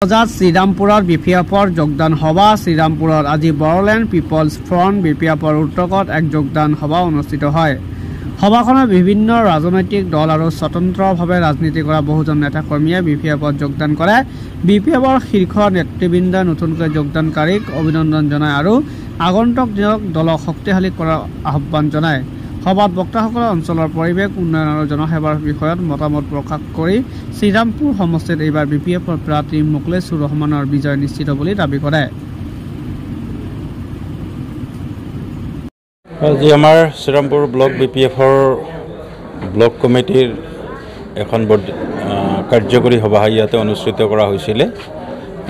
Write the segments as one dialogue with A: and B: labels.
A: বজাত শ্ৰীৰামপুৰৰ বিপিএফৰ যোগদান সভা শ্ৰীৰামপুৰত আজি বড়োলেণ্ড পিপলছ ফ্ৰণ্ট বিপিএফৰ উদ্যোগত এক যোগদান সভা অনুষ্ঠিত হয়। সভাখনত বিভিন্ন ৰাজনৈতিক দল আৰু স্বতন্ত্ৰভাৱে ৰাজনীতি কৰা বহুজন নেতাকৰ্মীয়ে বিপিএফত যোগদান কৰে। বিপিএফৰ শীৰ্ষ নেতৃবৃন্দই নতুনকৈ যোগদানকাৰীক অভিনন্দন জনায় আৰু আগন্তুক দিনত দলক শক্তিশালী কৰাৰ আহ্বান জনায়। সভাত বক্তাসকলে অঞ্চলৰ পৰিৱেশ উন্নয়ন আৰু জনসেৱাৰ বিষয়ত মতামত প্ৰকাশ কৰি শ্ৰীৰামপুৰ সমষ্টিত এইবাৰ বিপিএফৰ প্ৰাৰ্থী মোকলেছুৰ ৰহমানৰ বিজয় নিশ্চিত বুলি দাবী কৰে।
B: আজি আমাৰ শ্ৰীৰামপুৰ ব্লক বিপিএফৰ ব্লক কমিটিৰ এখন কাৰ্যকৰী সভা ইয়াতে অনুষ্ঠিত কৰা হৈছিলে।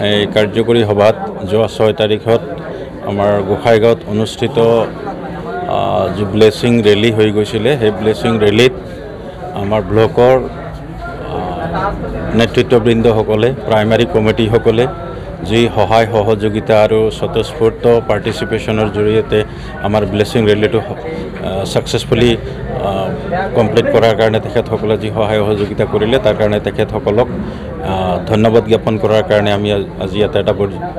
B: এই কাৰ্যকৰী সভাত যোৱা 6 তাৰিখত আমাৰ গোসাইগাঁৱত অনুষ্ঠিত যি ব্লেচিং ৰেলী হৈ গৈছিলে, সেই ব্লেচিং ৰেলীত আমাৰ ব্লকৰ নেতৃত্ববৃন্দসকলে প্ৰাইমাৰী কমিটিসকলে যি সহায় সহযোগিতা আৰু স্বতঃস্ফূৰ্ত পাৰ্টিচিপেশ্যনৰ জৰিয়তে আমাৰ ব্লেচিং ৰেলীটো ছাকচেছফুলি কমপ্লিট কৰাৰ কাৰণে তেখেতসকলে যি সহায় সহযোগিতা কৰিলে তাৰ কাৰণে তেখেতসকলক ধন্যবাদ জ্ঞাপন কৰাৰ কাৰণে আমি আজি ইয়াতে এটা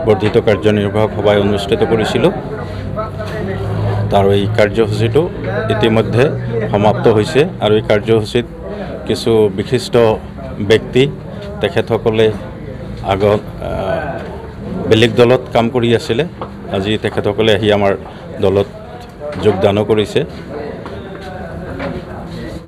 B: বৰ্ধিত কাৰ্যনিৰ্বাহক সভা অনুষ্ঠিত কৰিছিলোঁ। আৰু এই কাৰ্যসূচীটো ইতিমধ্যে সমাপ্ত হৈছে আৰু এই কাৰ্যসূচীত কিছু বিশিষ্ট ব্যক্তি তেখেতসকলে আগত বেলেগ দলত কাম কৰি আছিলে, আজি তেখেতসকলে আহি আমাৰ দলত যোগদানো কৰিছে।